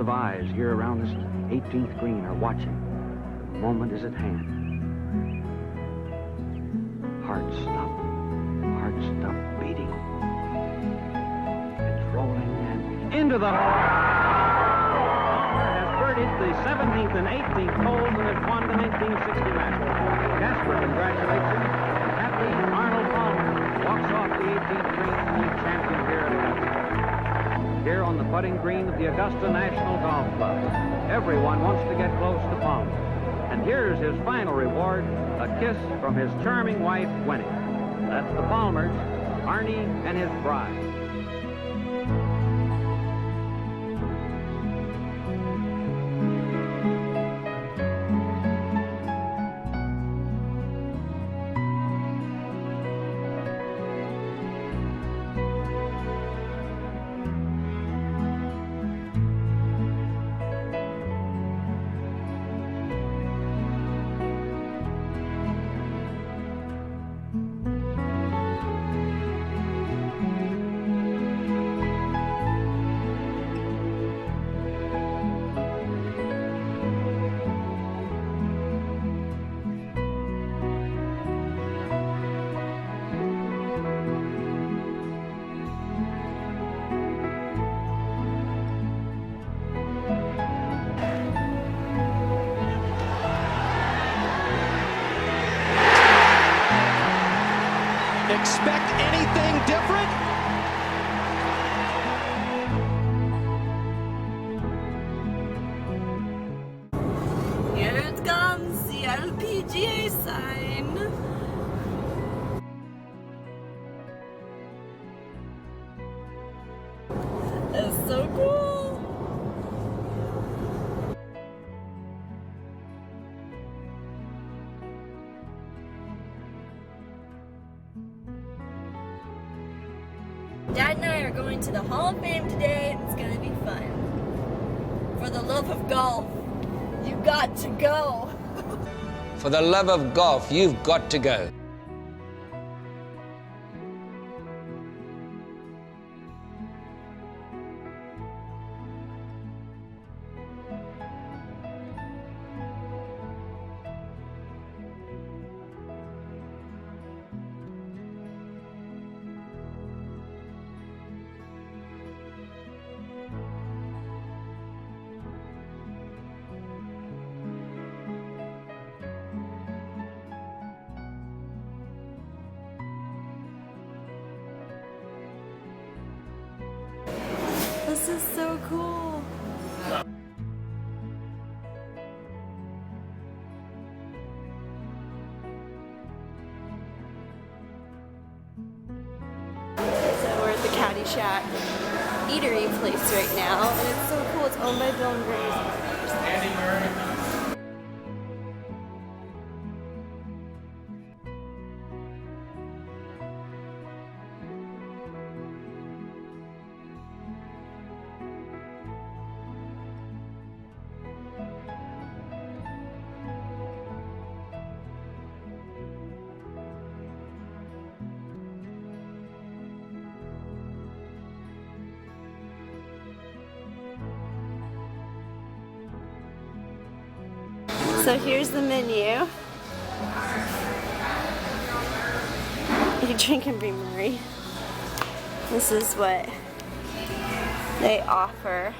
of eyes here around this 18th green are watching. The moment is at hand. Hearts stop beating. It's rolling and into the Palmer has birdied the 17th and 18th holes and has won the 1960 Masters. Casper congratulates him, and happy Arnold Palmer walks off the 18th green to be champion here at Augusta. Here on the putting green of the Augusta National Golf Club, everyone wants to get close to Palmer. And here's his final reward, a kiss from his charming wife, Winnie. That's the Palmers, Arnie and his bride. Expect anything different? Here it comes, the LPGA sign. It's so cool. Dad and I are going to the Hall of Fame today. It's gonna be fun. For the love of golf, you got to go. For the love of golf, you've got to go. This is so cool. So we're at the Caddyshack eatery place right now, and it's so cool. It's owned by Bill and Grace. So here's the menu. You drink and be merry. This is what they offer.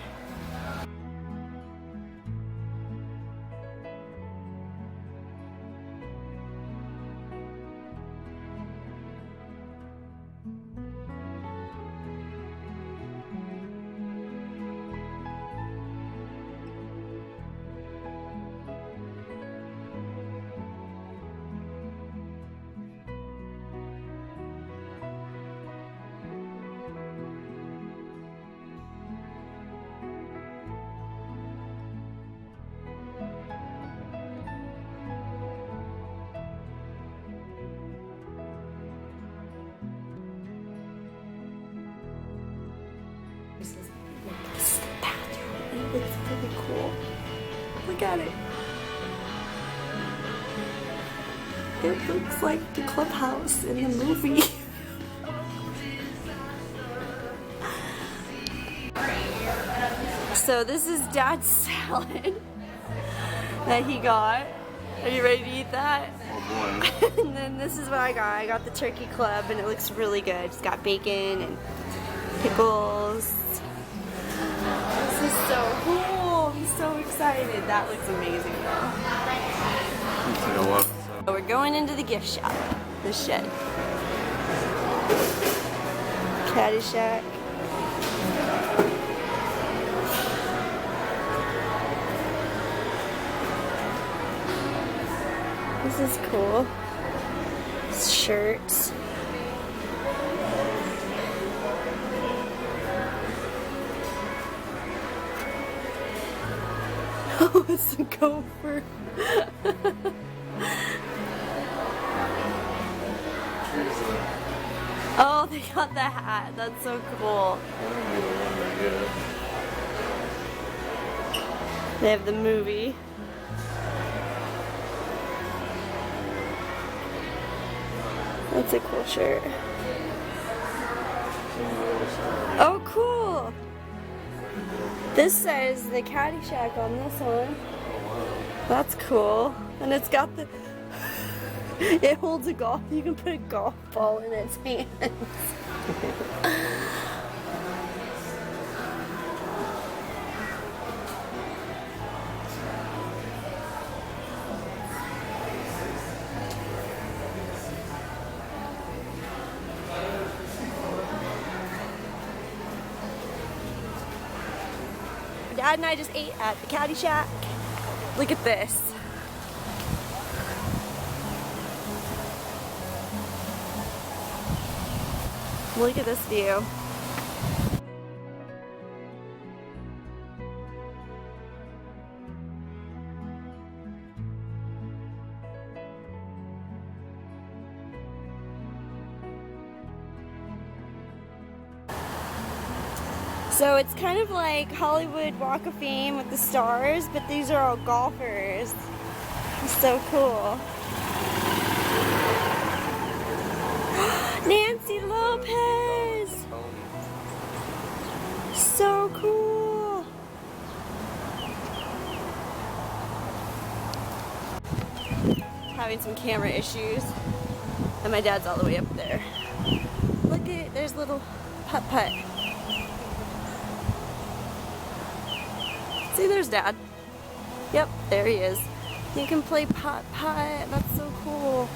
This is the bathroom. It's really cool. Look at it. It looks like the clubhouse in the movie. So this is Dad's salad that he got. Are you ready to eat that? Oh boy. And then this is what I got. I got the turkey club and it looks really good. It's got bacon and pickles. This is so cool. I'm so excited. That looks amazing though. So we're going into the gift shop. The shed. Caddyshack. This is cool. Shirts. Oh, it's a gopher. Oh, they got the hat. That's so cool. They have the movie. That's a cool shirt. Oh, cool! This says the Caddyshack on this one. That's cool. And it's got the... It holds a golf... You can put a golf ball in its hands. Dad and I just ate at the Caddyshack. Look at this. Look at this view. So it's kind of like Hollywood Walk of Fame with the stars, but these are all golfers. It's so cool. Nancy Lopez! So cool! Having some camera issues. And my dad's all the way up there. Look at, there's little putt-putt. See, there's Dad. Yep, there he is. You can play putt-putt. That's so cool.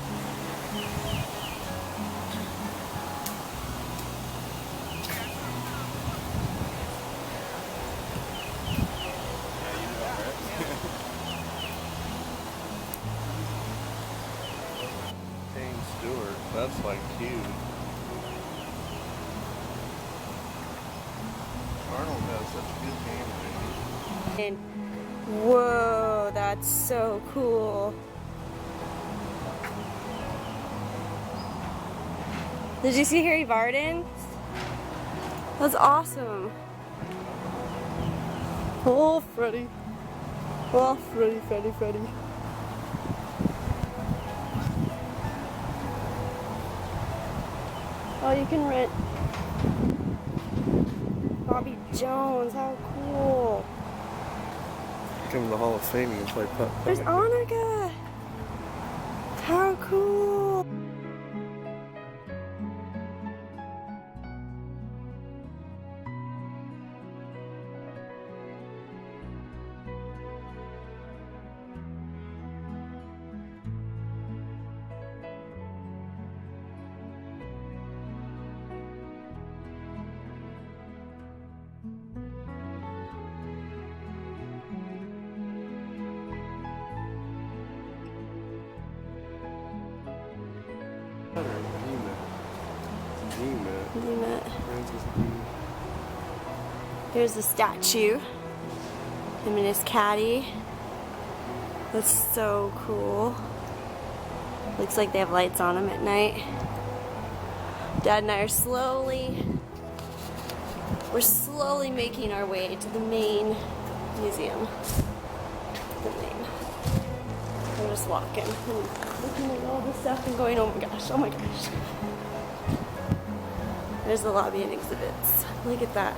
James Stewart, that's like huge. Arnold has such a good game. And whoa, that's so cool. Did you see Harry Vardon? That's awesome. Oh, Freddy. Oh, Freddy. Oh, you can rent Bobby Jones. How cool. Come to the Hall of Fame and play putt-putt. There's Annika. How cool. Here's the statue. Him and his caddy. That's so cool. Looks like they have lights on them at night. Dad and I are we're slowly making our way to the main museum. We're just walking and looking at all this stuff and going, oh my gosh. There's the lobby and exhibits. Look at that.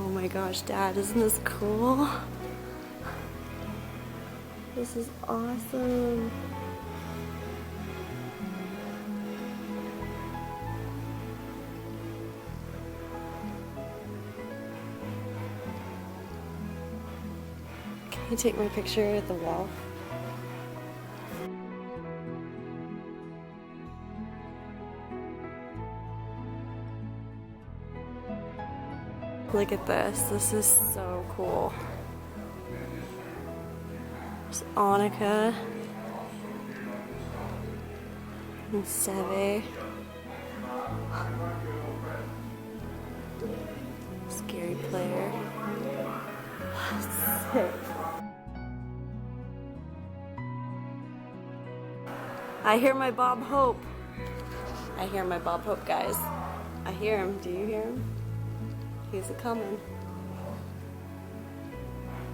Oh my gosh, Dad, isn't this cool? This is awesome. Can you take my picture at the wall? Look at this. This is so cool. There's Annika and Seve. Scary player. Sick. I hear my Bob Hope. I hear my Bob Hope, guys. I hear him. Do you hear him? He's a-coming.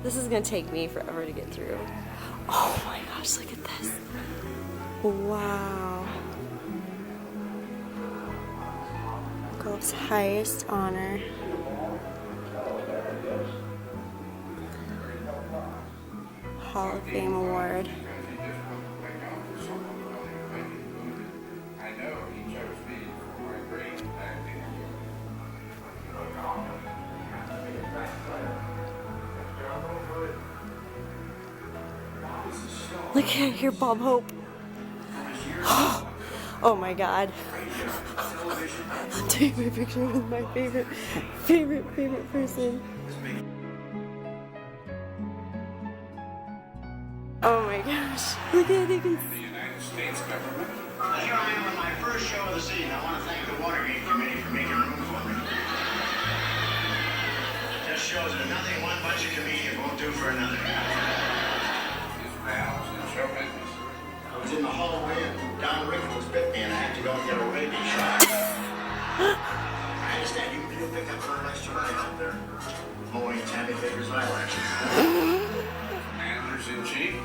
This is gonna take me forever to get through. Oh my gosh, look at this. Wow. Golf's highest honor. Hall of Fame award. Look at here, Bob Hope. Oh my God. Take my picture with my favorite person. Oh my gosh. Look at it. You can see. United States government. Here I am on my first show of the season. I want to thank the Watergate Committee for making room for me. Just shows that nothing one bunch of comedians won't do for another. Show business. I was in the hallway and Don Rickles bit me and I had to go and get a rabies shot. I understand you picked up her last year out there mowing Tammy Baker's eyelashes. Commanders in chief.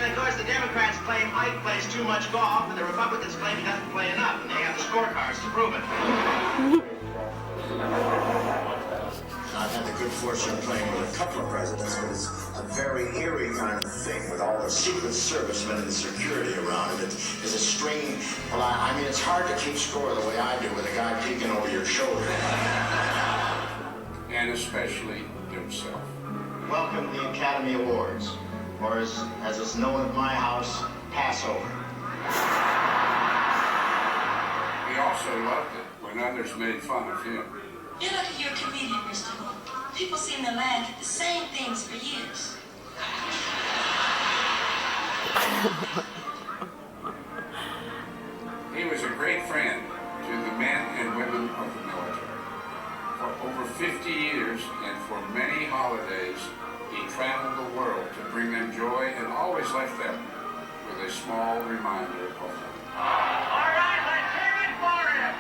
And of course the Democrats claim Ike plays too much golf and the Republicans claim he doesn't play enough and they have the scorecards to prove it. I've had the good fortune of playing with a couple of presidents, but it's a very eerie kind of thing with all the Secret Servicemen and the security around it. It's a string. Well, I mean, it's hard to keep score the way I do with a guy peeking over your shoulder. And especially himself. Welcome to the Academy Awards, or as it's known at my house, Passover. He also loved it when others made fun of him. You're lucky you're a comedian, Mr. Hope. People seem to laugh at the same things for years. He was a great friend to the men and women of the military. For over 50 years and for many holidays, he traveled the world to bring them joy and always left them with a small reminder of home. All right, let's hear it for him.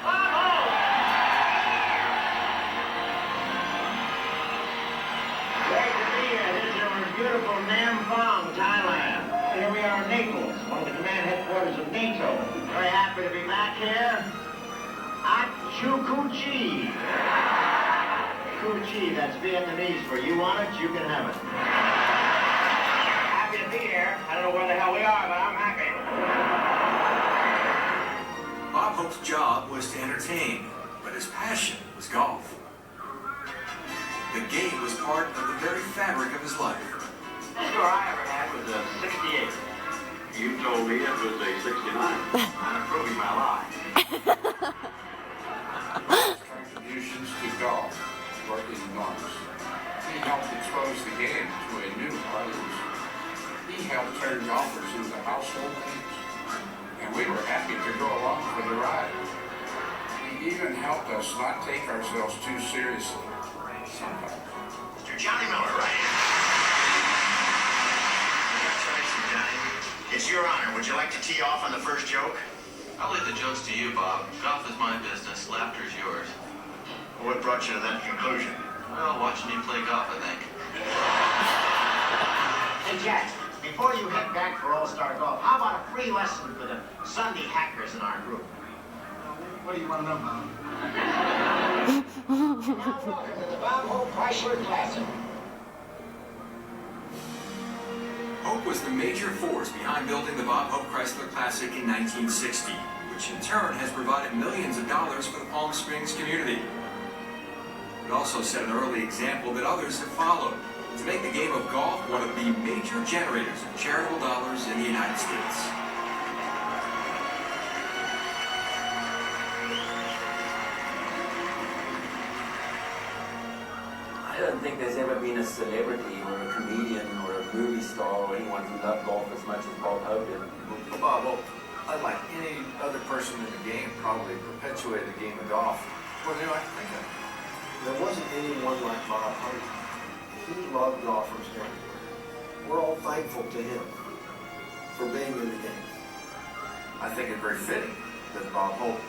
Great to be here. This is our beautiful Nampong, Thailand. Here we are in Naples, one of the command headquarters of NATO. Very happy to be back here. At Chukuchi. Chukuchi, that's Vietnamese for you want it, you can have it. Happy to be here. I don't know where the hell we are, but I'm happy. Bob Hope's job was to entertain, but his passion was golf. The game was part of the very fabric of his life. The score I ever had was a 68. You told me it was a 69. I'm proving my lie. His contributions to golf were enormous. He helped expose the game to a new audience. He helped turn golfers into household names. And we were happy to go along for the ride. He even helped us not take ourselves too seriously. Sometimes. Mr. Johnny Miller, right? Congratulations, Johnny. It's your honor. Would you like to tee off on the first joke? I'll leave the jokes to you, Bob. Golf is my business. Laughter's yours. What brought you to that conclusion? Well, watching you play golf, I think. Hey, Jack, before you head back for All-Star Golf, how about a free lesson for the Sunday hackers in our group? What do you want to know, Bob? The Bob Hope Chrysler Classic. Hope was the major force behind building the Bob Hope Chrysler Classic in 1960, which in turn has provided millions of dollars for the Palm Springs community. It also set an early example that others have followed to make the game of golf one of the major generators of charitable dollars in the United States. I don't think there's ever been a celebrity or a comedian or a movie star or anyone who loved golf as much as Bob Hope did. Well, Bob Hope, unlike any other person in the game, probably perpetuated the game of golf. What do I think of? There wasn't anyone like Bob Hope. He loved golf from standpoint. We're all thankful to him for being in the game. I think it's very fitting that Bob Hope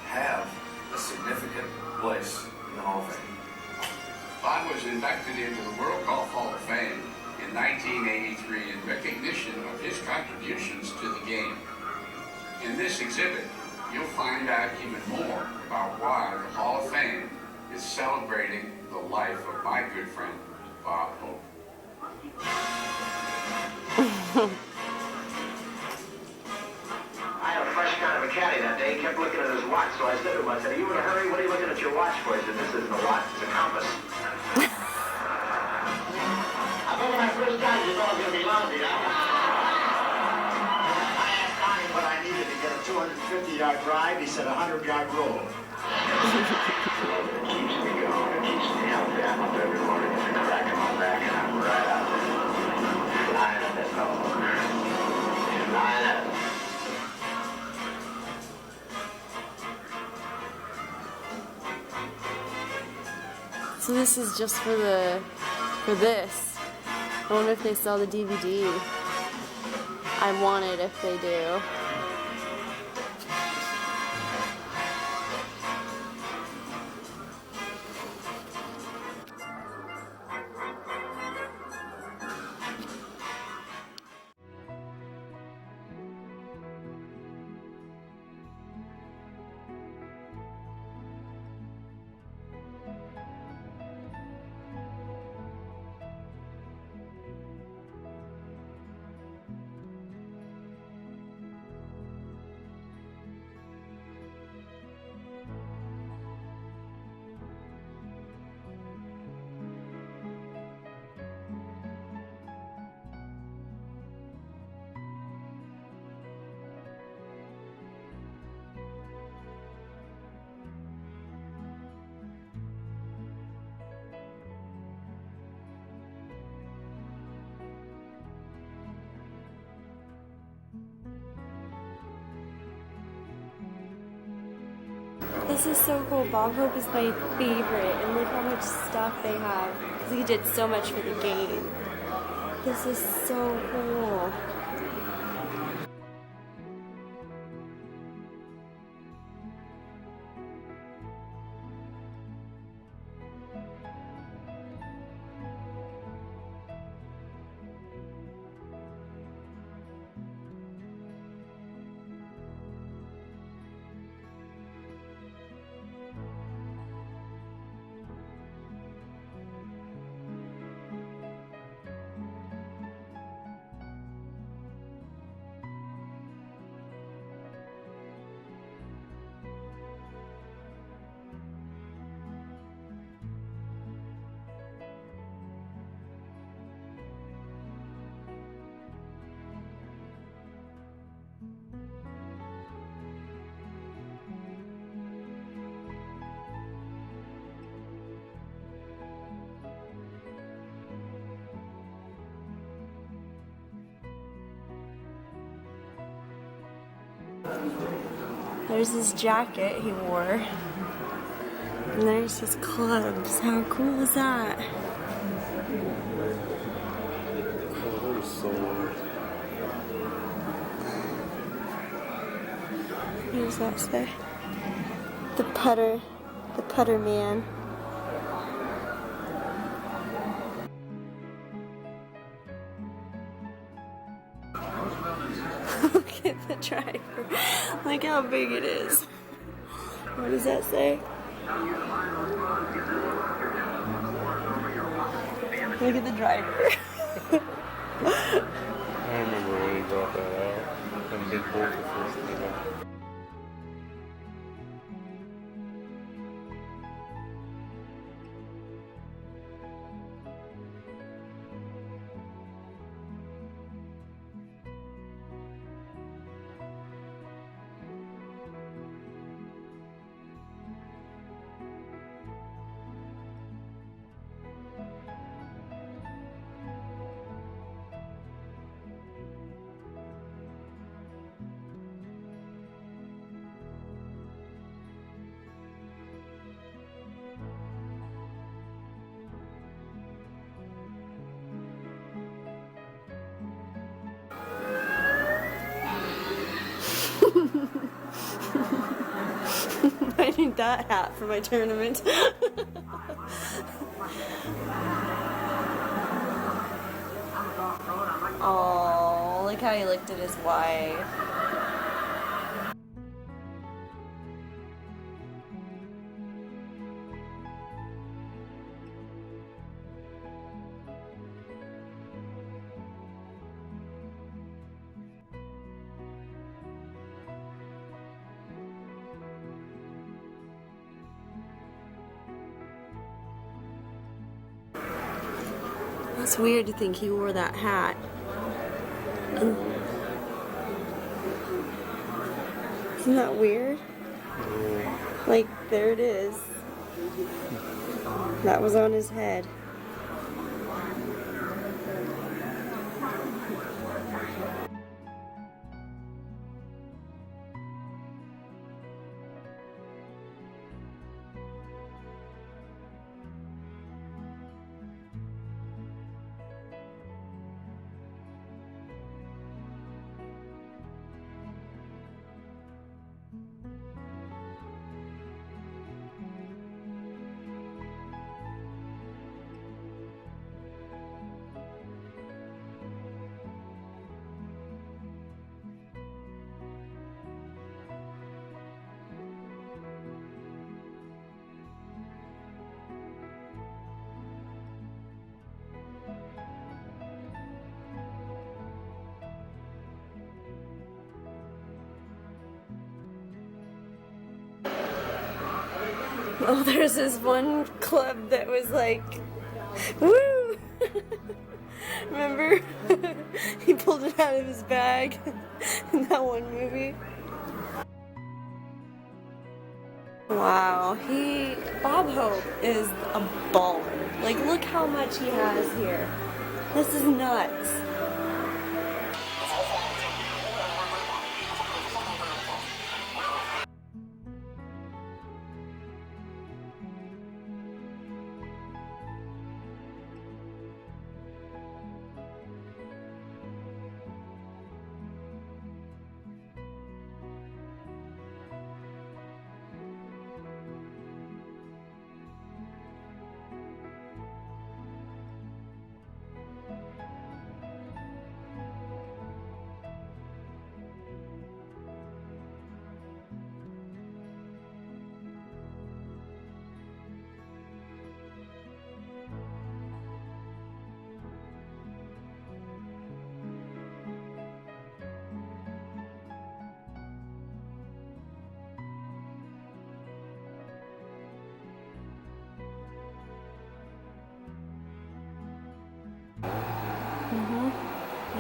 have a significant place in the Hall of Fame. Bob was inducted into the World Golf Hall of Fame in 1983 in recognition of his contributions to the game. In this exhibit, you'll find out even more about why the Hall of Fame is celebrating the life of my good friend, Bob Hope. I had a fresh kind of a caddy that day. He kept looking at his watch, so I said to him, I said, are you in a hurry? What are you looking at your watch for? He said, this isn't a watch, it's a compass. I told him my first time, you know I'm going to be lousy, huh? I asked Connie what I needed to get a 250-yard drive. He said a 100-yard roll. It keeps me going. It keeps me healthy. I'm up every morning with a crack in my back, and I'm right out there. Flying at that dog. Flying at it. So this is just for this. I wonder if they sell the DVD. I want it if they do. This is so cool. Bob Hope is my favorite, and look how much stuff they have. Because he did so much for the game. This is so cool. There's his jacket he wore. And there's his clubs. How cool is that? Oh, that is so weird. What does that say? The putter man. Look at the driver. Look how big it is. What does that say? Look at the driver. I remember when he brought that out. And Big Wolf first came out. I need that hat for my tournament. Oh, look how he looked at his wife. It's weird to think he wore that hat. Isn't that weird? Like, there it is. That was on his head. Oh, there's this one club that was like, woo! Remember? He pulled it out of his bag in that one movie. Wow, Bob Hope is a baller. Like, look how much he has here. This is nuts.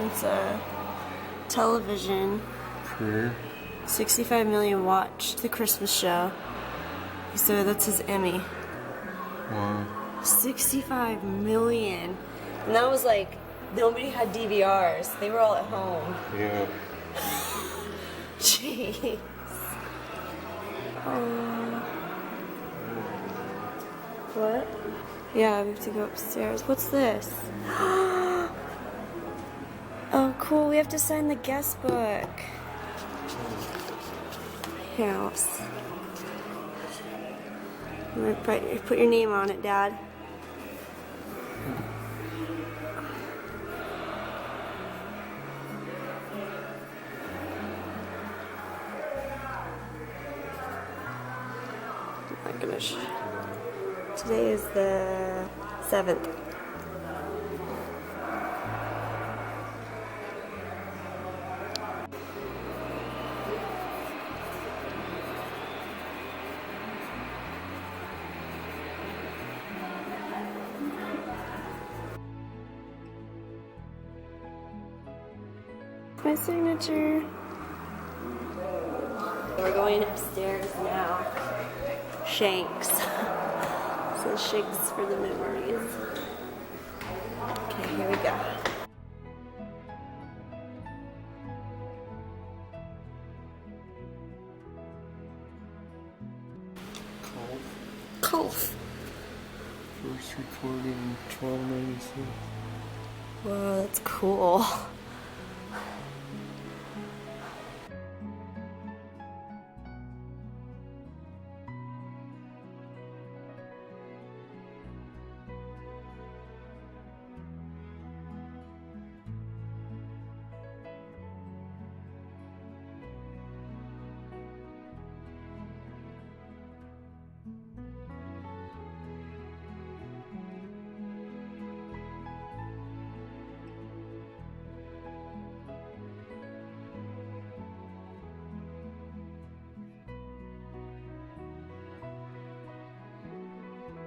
It's a television. Career. 65 million watched the Christmas show. So that's his Emmy. Wow. 65 million. And that was like, nobody had DVRs. They were all at home. Yeah. Jeez. What? Yeah, we have to go upstairs. What's this? Oh, cool. We have to sign the guest book. Here, let's... Put your name on it, Dad. I'm gonna today is the 7th. My signature. We're going upstairs now. Shanks. So Shanks for the memories. Okay, here we go. Colf. First recorded in 1296. Whoa, that's cool.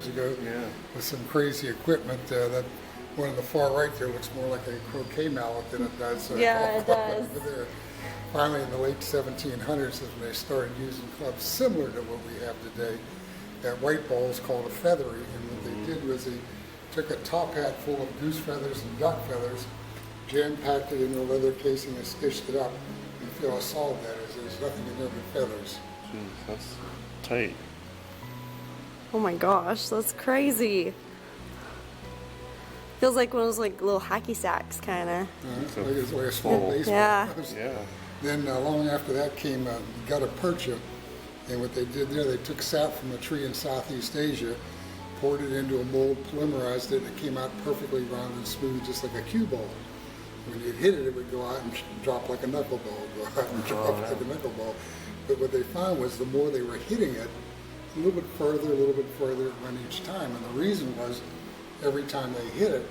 Ago, with some crazy equipment that one on the far right there looks more like a croquet mallet than it does. Yeah, it does. There. Finally, in the late 1700s, is when they started using clubs similar to what we have today. That white ball is called a feathery, and what they did was they took a top hat full of goose feathers and duck feathers, jam-packed it into a leather casing and stitched it up. You feel how solid that is. There's nothing in there but feathers. Jeez, that's tight. Oh my gosh, that's crazy. Feels like one of those like little hacky sacks, kind of. It's like a small baseball. Yeah. Then long after that came gutta percha, and what they did there, they took sap from a tree in Southeast Asia, poured it into a mold, polymerized it, and it came out perfectly round and smooth, just like a cue ball. When you hit it, it would go out and drop like a knuckleball, go out and drop like a knuckleball. But what they found was the more they were hitting it, a little bit further it went each time. And the reason was, every time they hit it,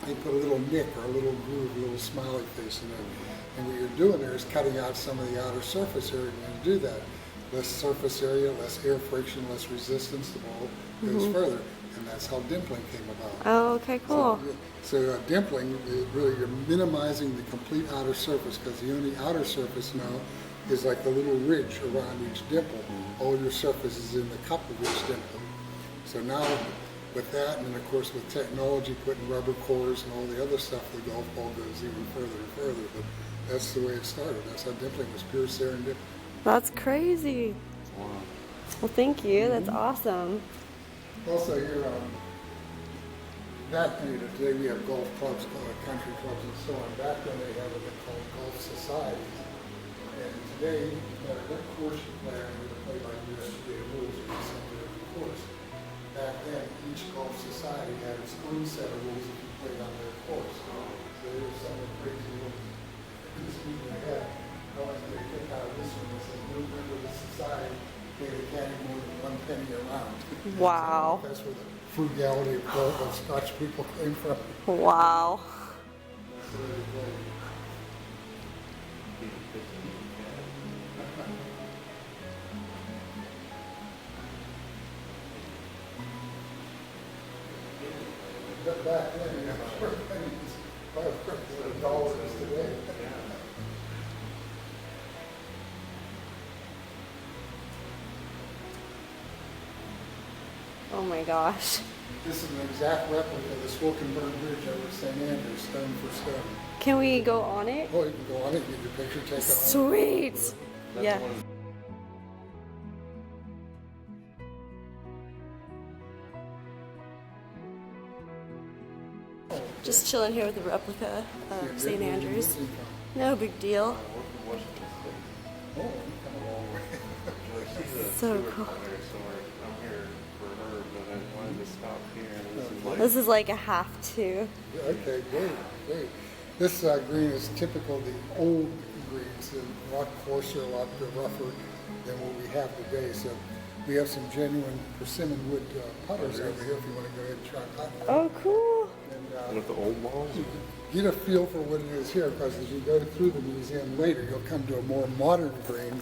they put a little nick or a little groove, a little smiley face in it. And what you're doing there is cutting out some of the outer surface area when you do that. Less surface area, less air friction, less resistance, the ball goes further. And that's how dimpling came about. Oh, okay, cool. So dimpling, really you're minimizing the complete outer surface, because the only outer surface now is like the little ridge around each dimple. All your surface is in the cup of each dimple. So now with that, and then of course with technology, putting rubber cores and all the other stuff, the golf ball goes even further and further. But that's the way it started. That's how dimpling was, pure serendipity. That's crazy. Wow. Well, thank you. That's awesome. Also here, today we have golf clubs, country clubs and so on. Back then they had what they called golf societies. And today, no matter what course you play on, you play by USGA rules or some different course. Back then, each golf society had its own set of rules if you played on their course. So there was some crazy rules. This meeting I had, I was going to pick out this one that says, no member of the society pay the caddy more than 1 penny a round. Wow. So that's where the frugality of Scotch people came from. Wow. That's the way they played. But back then, you know, pennies, $5 today. Oh my gosh. This is an exact replica of the Swokenberg Bridge over St. Andrews, stone for stone. Can we go on it? Oh, you can go on it, get your picture taken. Sweet. Yeah. Just chilling here with the replica of St. Andrews. No big deal. So cool. This is like a half too. Okay, great. This green is typical of the old greens, a lot coarser, a lot rougher than what we have today. So We have some genuine persimmon wood putters over here if you want to go ahead and try putting. Oh, cool. And, With the old balls? get a feel for what it is here, because as you go through the museum later, you'll come to a more modern green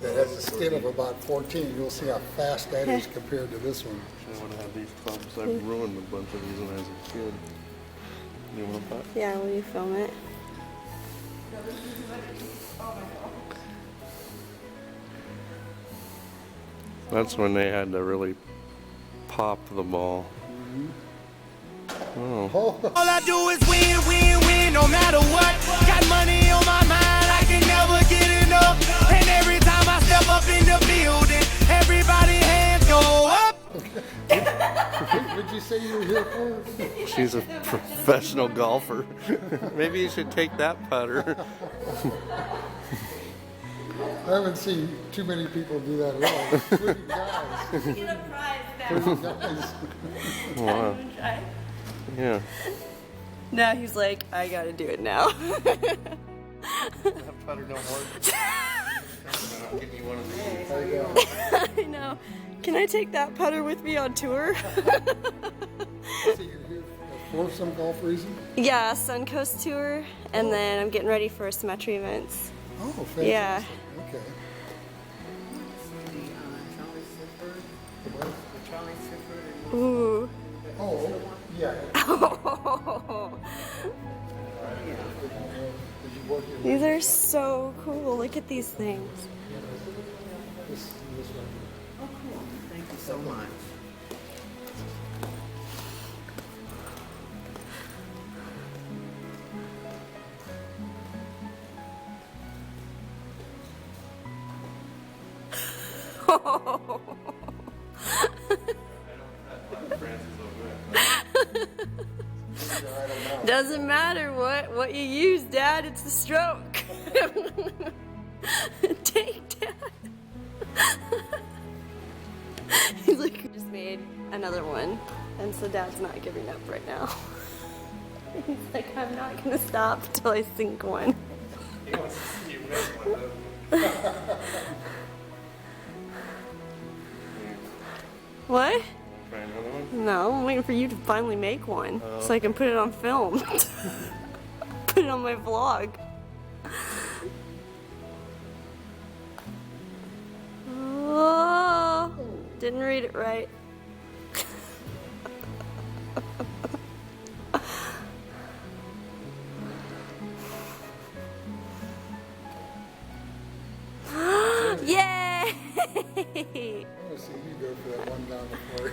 that has a skid of about 14. You'll see how fast that is compared to this one. I want to have these clubs. I've ruined a bunch of these when I was a kid. You want that? Yeah, will you film it? That's when they had to really pop the ball. Oh. All I do is win, win, win, no matter what. Got money on my mind, I can never get enough. And every time I step up in the building, everybody hands go up. What'd you say you were here for? She's a professional golfer. Maybe you should take that putter. I haven't seen too many people do that at all, including guys. Get a prize Including guys. Wow. Yeah. Now he's like, I gotta do it now. That putter don't work. I'll give you one of these. I know. Can I take that putter with me on tour? So you're here for some golf reason? Yeah, Suncoast tour, and then I'm getting ready for Symmetry events. Oh, fantastic. Yeah. Okay. Ooh. Oh, yeah. These are so cool. Look at these things. This one. Oh, cool. Thank you so much. Doesn't matter what you use, Dad. It's the stroke. Take Dad. He's like, we just made another one, and so Dad's not giving up right now. He's like, I'm not gonna stop till I sink one. He wants to see you make one. What? Try another one? No, I'm waiting for you to finally make one so I can put it on film. Put it on my vlog. Oh, didn't read it right. Yay! I want to see you go for that one down the floor.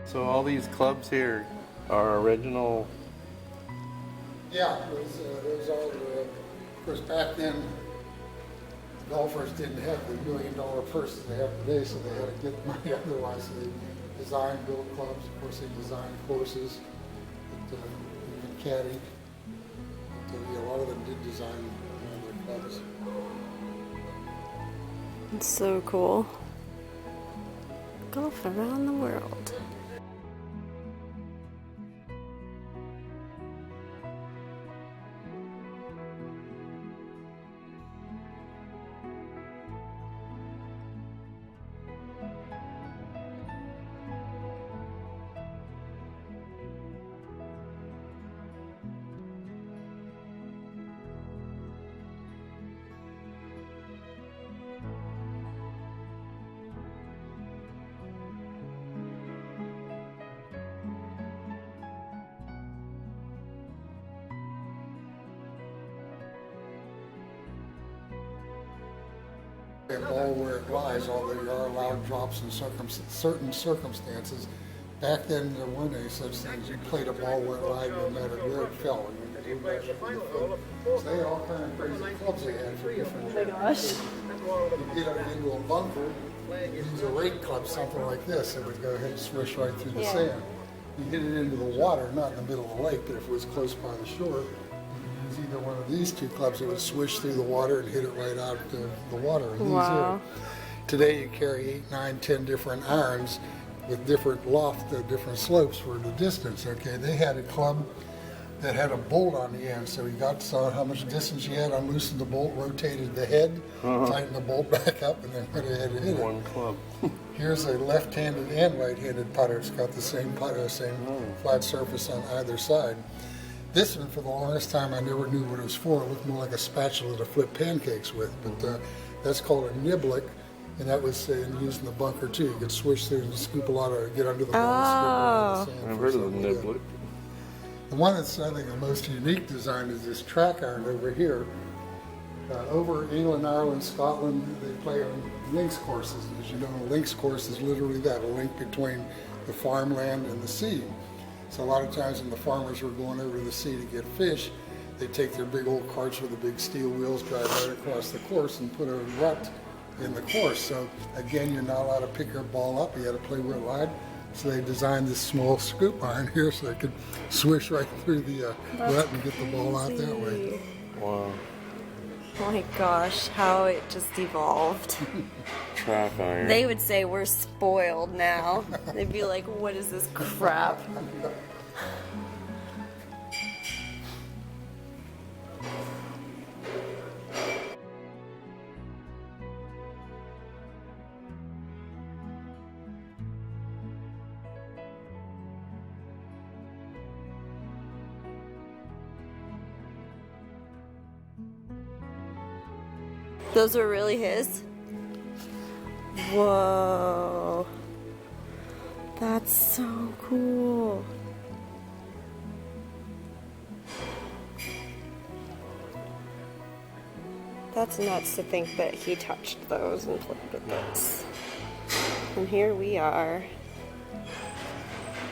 So all these clubs here are original. Yeah, those are, of course, back then, golfers didn't have the $1 million purses they have today, so they had to get money otherwise. So they designed, built clubs. Of course, they designed courses, even caddied. But, yeah, a lot of them did design their clubs. It's so cool. Golf around the world. A ball where it lies, although you are allowed drops in certain circumstances. Back then, there weren't any such things. You played a ball where it lied no matter where it fell. So they had all kind of crazy clubs they had for different. Oh my gosh. You get up into a bunker, use a rake club, something like this, it would go ahead and swish right through the sand. You hit it into the water, not in the middle of the lake, but if it was close by the shore, you could use either one of these two clubs. It would swish through the water and hit it right out of the water. Wow. Today you carry 8, 9, 10 different irons with different loft, different slopes for the distance. Okay, they had a club that had a bolt on the end, so you saw how much distance you had, unloosened the bolt, rotated the head, tightened the bolt back up, and then went ahead and hit it. One club. Here's a left-handed and right-handed putter. It's got the same putter, same flat surface on either side. This one, for the longest time, I never knew what it was for. It looked more like a spatula to flip pancakes with, but that's called a niblick, and that was used in the bunker too. You could swish through and scoop a lot of, get under the ball. Oh. I've heard of the niblick. The one that's, I think, the most unique design is this track iron over here. Over England, Ireland, Scotland, they play on links courses. As you know, a links course is literally that, a link between the farmland and the sea. So a lot of times when the farmers were going over to the sea to get fish, they take their big old carts with the big steel wheels, drive right across the course and put a rut in the course. So again, you're not allowed to pick your ball up, you had to play where it lied. So they designed this small scoop iron here so they could swish right through the rut and get the ball out that way. Wow. Oh my gosh, how it just evolved. Track iron. They would say we're spoiled now. They'd be like, what is this crap? Those are really his? Whoa. That's so cool. That's nuts to think that he touched those and played with those. And here we are,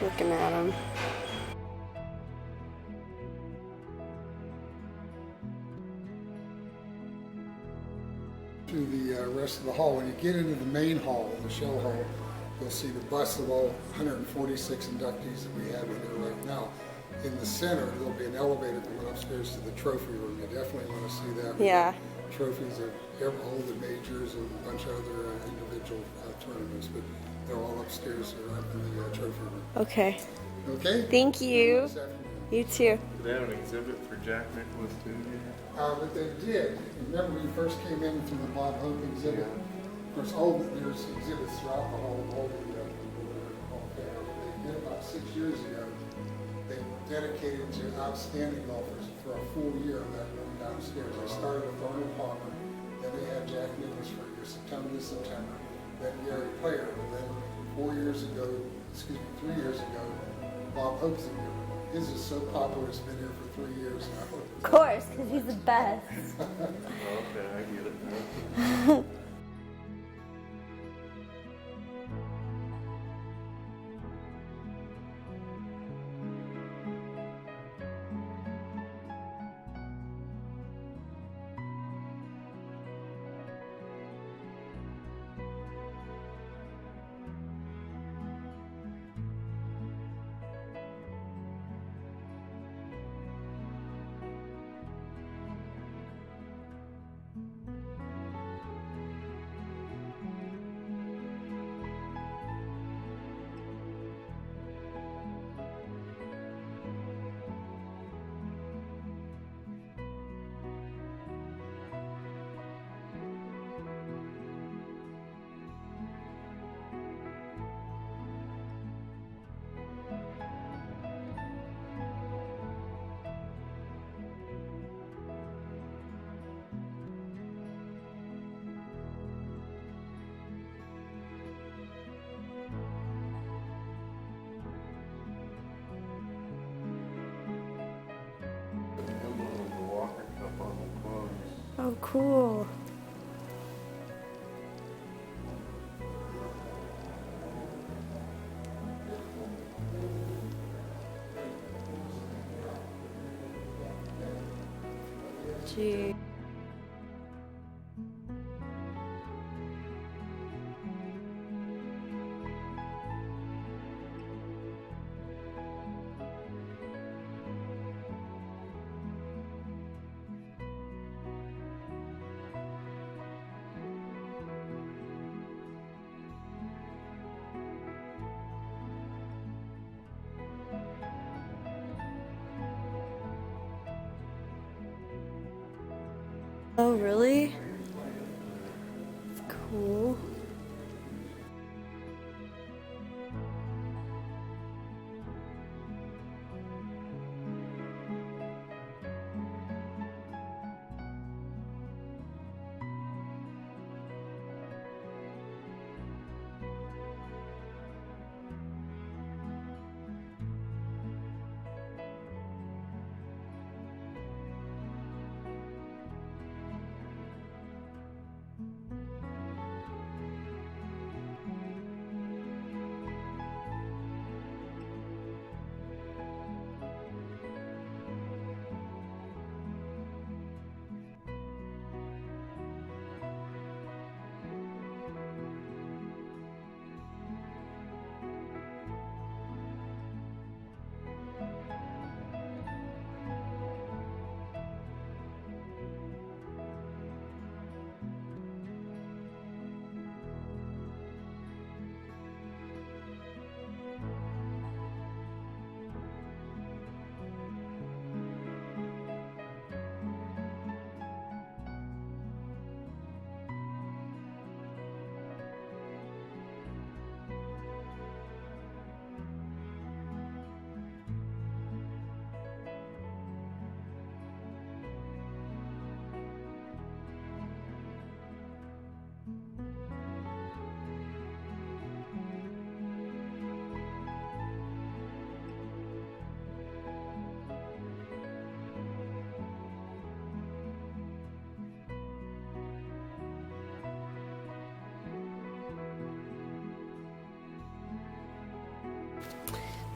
looking at them. To the rest of the hall. When you get into the main hall, the show hall, you'll see the bust of all 146 inductees that we have in there right now. In the center, there'll be an elevator going upstairs to the trophy room. You definitely want to see that. Yeah. Trophies of all the majors and a bunch of other individual tournaments, but they're all upstairs in the trophy room. Okay. Okay? Thank you. You too. Do they have an exhibit for Jack Nicklaus too? But they did. Remember when we first came in through the Bob Hope exhibit? Of course, there's exhibits throughout the whole they did about 6 years ago. They dedicated to outstanding golfers for a full year of that room downstairs. They started with Arnold Palmer, then they had Jack Nicklaus for September to September, then Gary Player, and then 3 years ago, Bob Hope's in here. His is so popular, it's been here for 3 years now. Of course, because he's the best. Okay, I get it now. Oh, cool. Gee. Oh, really? That's cool.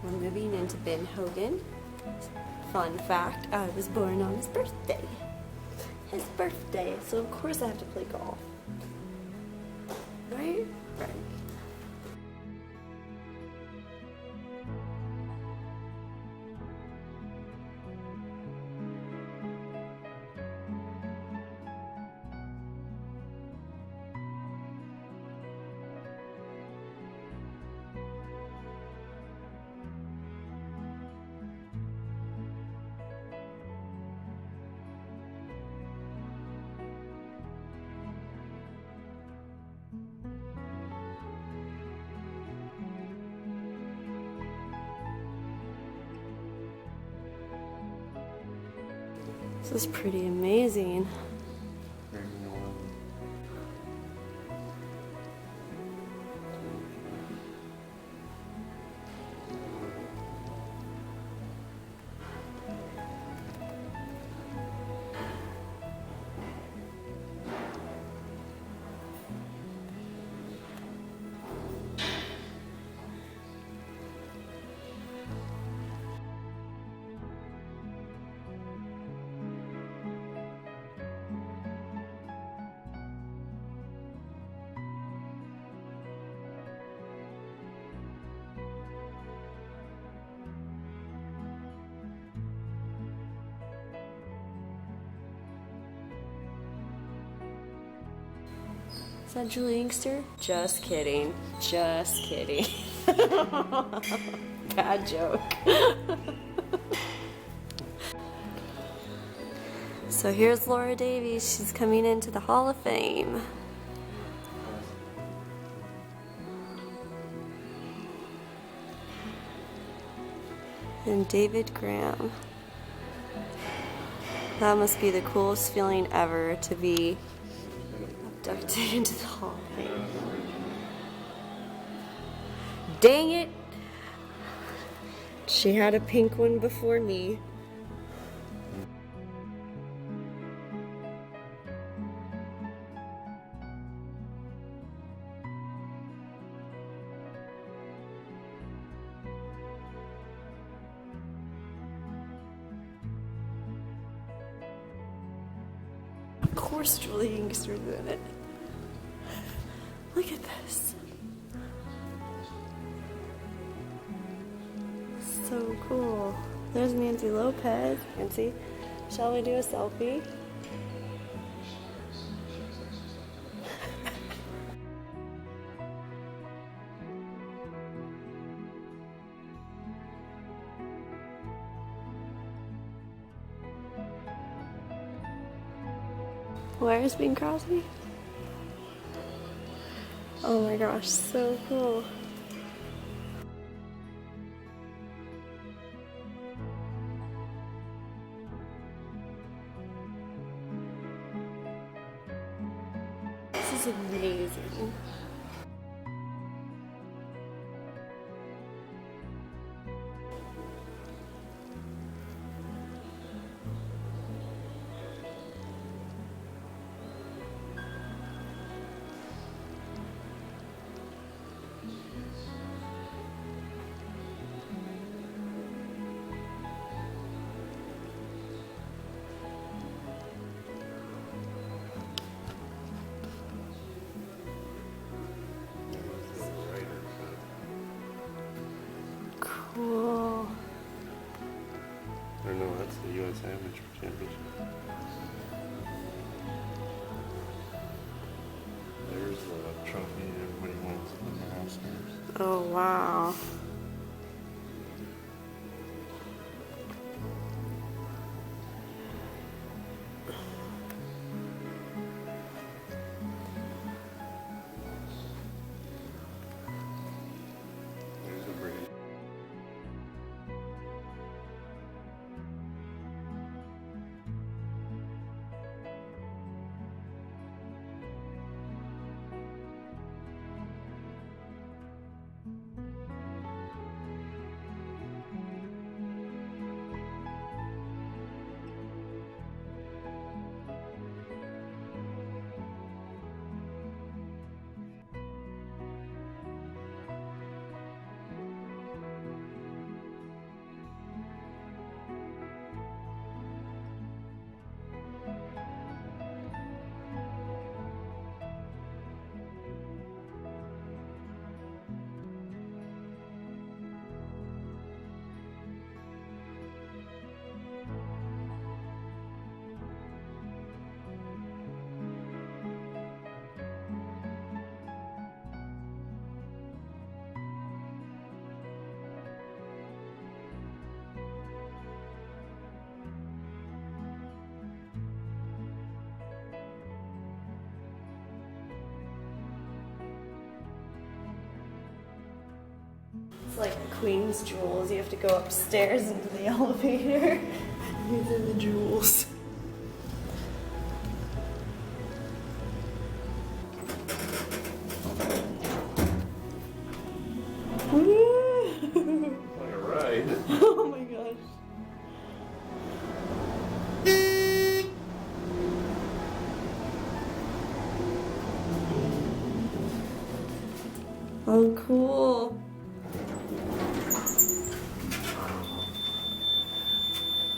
We're moving into Ben Hogan. Fun fact, I was born on his birthday. His birthday, so of course I have to play golf. Right? Right. This is pretty amazing. Is that Julie Inkster? Just kidding. Just kidding. Bad joke. So here's Laura Davies. She's coming into the Hall of Fame. And David Graham. That must be the coolest feeling ever, to be abducted into the Hall of Fame. Dang it! She had a pink one before me. Of course Julie Inkster's in it. Look at this. So cool. There's Nancy Lopez. Nancy, shall we do a selfie? Where is Bing Crosby? Oh my gosh, so cool. This is amazing. Cool. Or no, that's the U.S. Amateur Championship. There's the trophy everybody wants in the Masters. Oh wow. There's a bridge. It's like Queen's Jewels. You have to go upstairs into the elevator. These are the jewels. Woo! Alright. Oh my gosh. Oh, cool.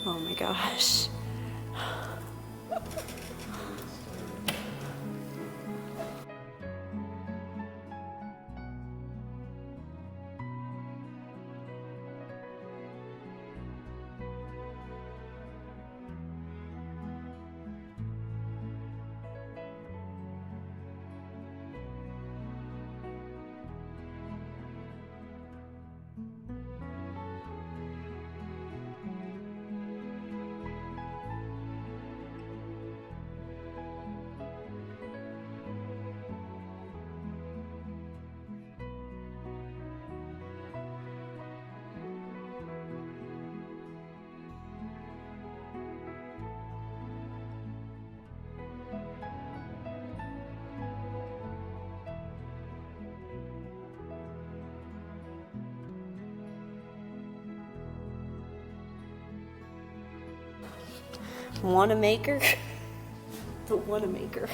Oh my gosh. Wanamaker? The Wanamaker.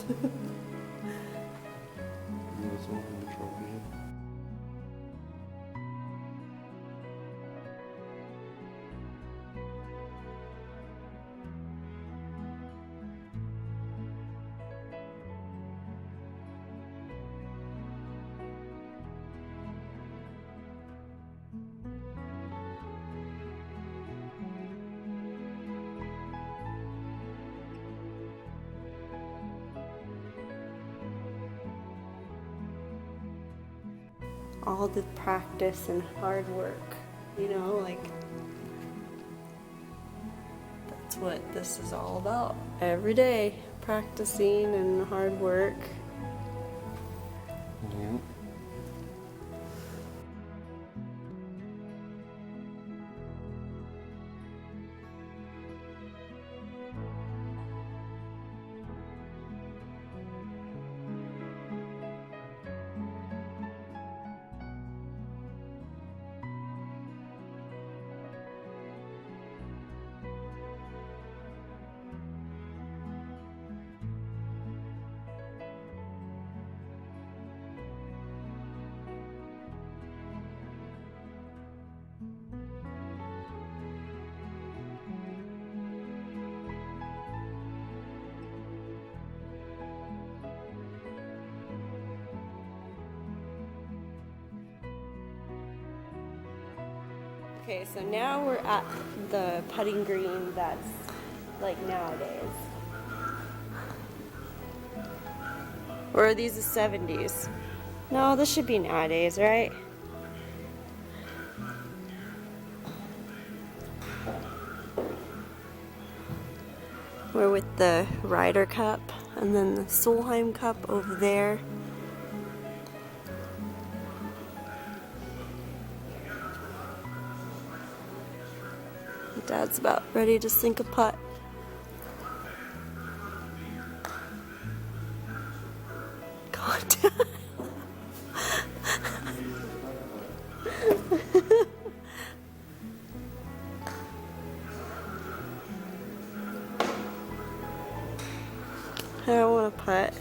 U.S. Open trophy. all the practice and hard work, you know, like that's what this is all about. Every day, practicing and hard work. Yep. Okay, so now we're at the putting green that's like nowadays. Or are these the 70s? No, this should be nowadays, right? We're with the Ryder Cup and then the Solheim Cup over there. Dad's about ready to sink a putt. God, Dad. I don't want to putt.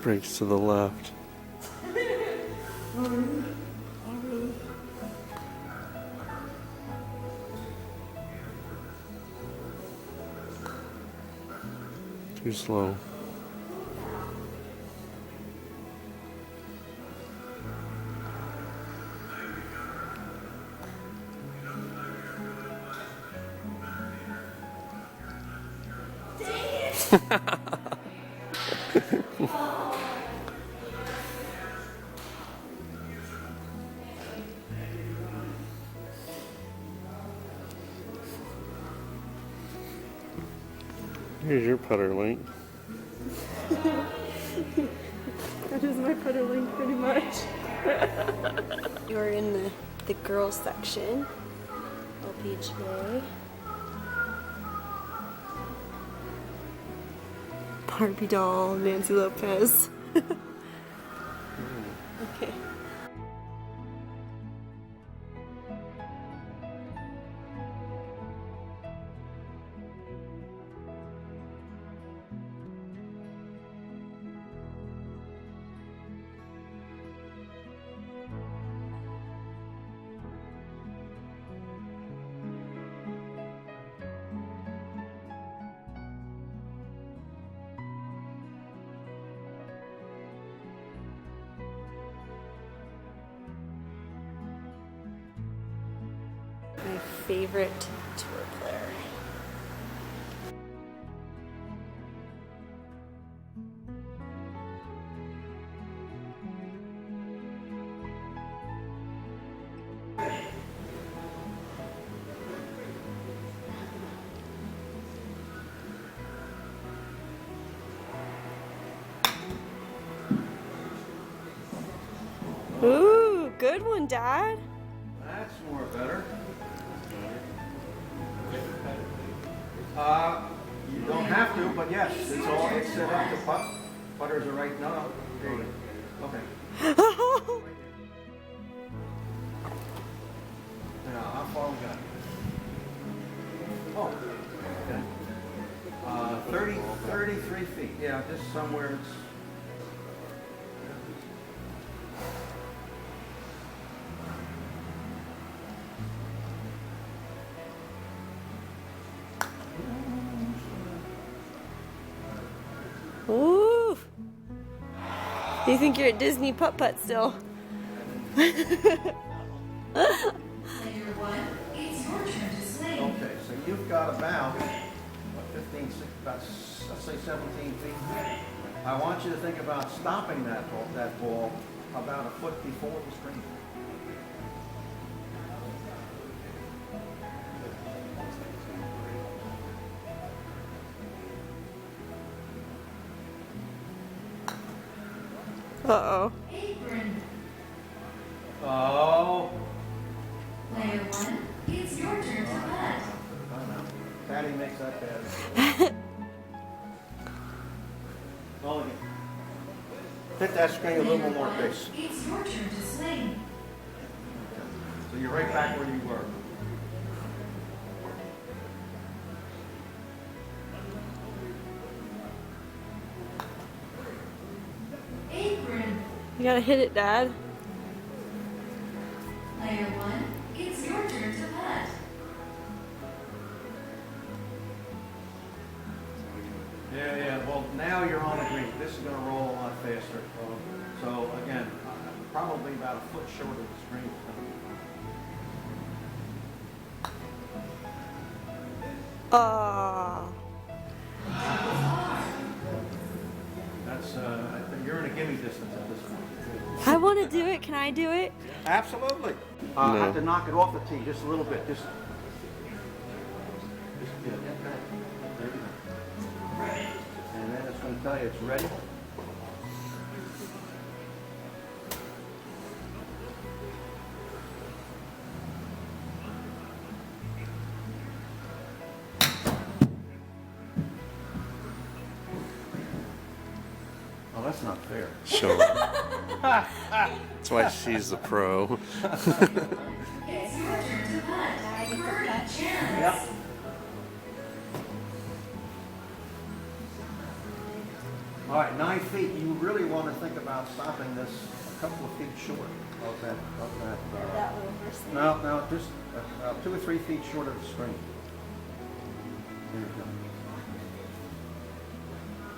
Breaks to the left. Too slow. Here's your putter link. That is my putter link pretty much. You're in the girls section. LPGA. Barbie doll, Nancy Lopez. Okay. My favorite tour player. Ooh, good one, Dad. That's more better. You don't have to, but yes, it's all it's set up to putt. Putters are right now. There you go. Okay. Now, how far we got? Oh, okay. 33 feet. Yeah, just somewhere it's. Ooh. You think you're at Disney putt-putt still? Okay, so you've got about, what, 15, about, let's say 17 feet. I want you to think about stopping that ball about a foot before the screen. Uh-oh. Oh. Player one, it's your turn to putt. Patty makes that bad. Well, again. Hit that screen a little more pace. It's your turn to swing. So you're right back where you were. Apron. You gotta hit it, Dad. Player one, it's your turn to putt. Yeah. Well, now you're on the green. This is going to roll a lot faster. So again, probably about a foot short of the screen. That's I think you're in a gimme distance at this point. I want to do it. Can I do it? Absolutely. I have to knock it off the tee just a little bit. Just yeah, there you go. And then it's going to tell you it's ready. Oh, that's not fair. Sure. That's why she's the pro. It's your turn to putt. Birdie chance. Yep. All right, 9 feet. You really want to think about stopping this a couple of feet short of that. That one first. No, just 2 or 3 feet short of the screen. There you go.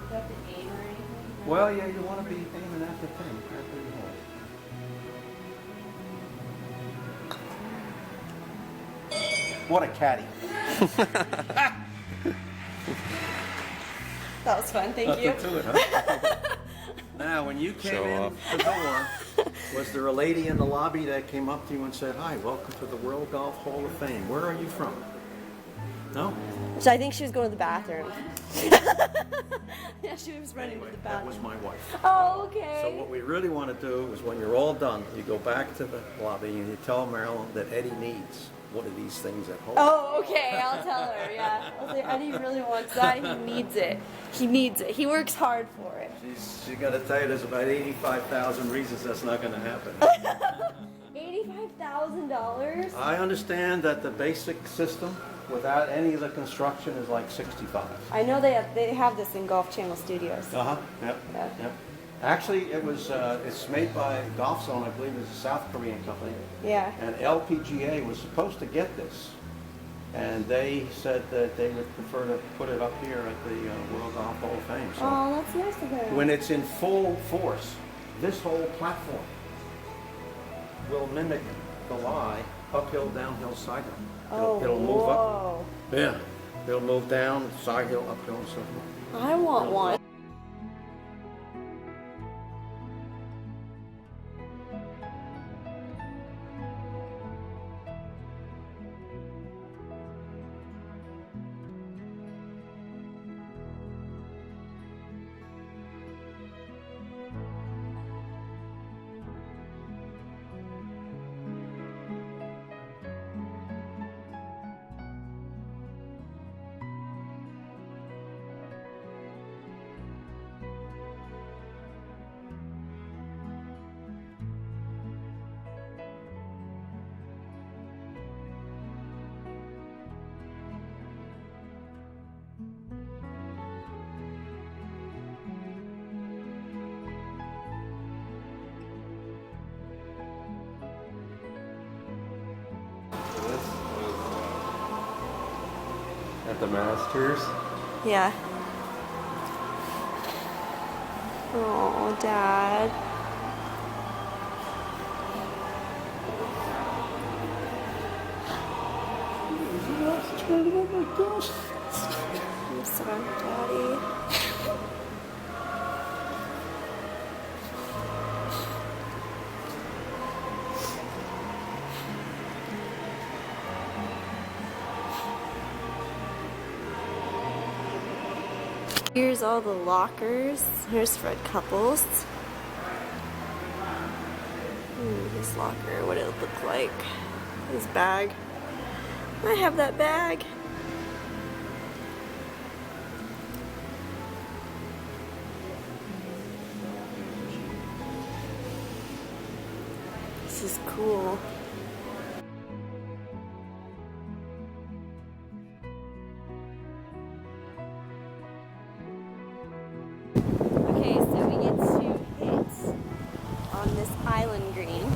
Do you have to aim or anything? Well, yeah, you want to be aiming at the thing, at the hole. What a caddy. That was fun. Thank you. Nothing to it, huh? Now, when you came Show in off. the door, was there a lady in the lobby that came up to you and said, "Hi, welcome to the World Golf Hall of Fame. Where are you from?" No? So I think she was going to the bathroom. Yeah, she was running to the That was bathroom. my wife. Oh, okay. So what we really want to do is when you're all done, you go back to the lobby and you tell Marilyn that Eddie needs one of these things at home. Oh, okay. I'll tell her. Yeah. I'll say Eddie really wants that. He needs it. He needs it. He works hard for it. She's got to tell you there's about 85,000 reasons that's not going to happen. $85,000? I understand that the basic system without any of the construction is like 65. I know they have this in Golf Channel Studios. Uh-huh. Yep. Yeah. Yep. Actually, it's made by Golf Zone, I believe it's a South Korean company. Yeah. And LPGA was supposed to get this. And they said that they would prefer to put it up here at the World Golf Hall of Fame. So Oh, that's nice of them. when it's in full force, this whole platform will mimic the lie, uphill, downhill, side hill. It'll move up. Yeah. It'll move down, side hill, uphill, and so forth. I want one. At the Masters. Yeah. Oh, Dad. Oh my gosh. I'm sorry, Daddy. Here's all the lockers. Here's Fred Couples. His locker, what it look like. His bag. I have that bag. This is cool. Okay, so we get to hit on this island green.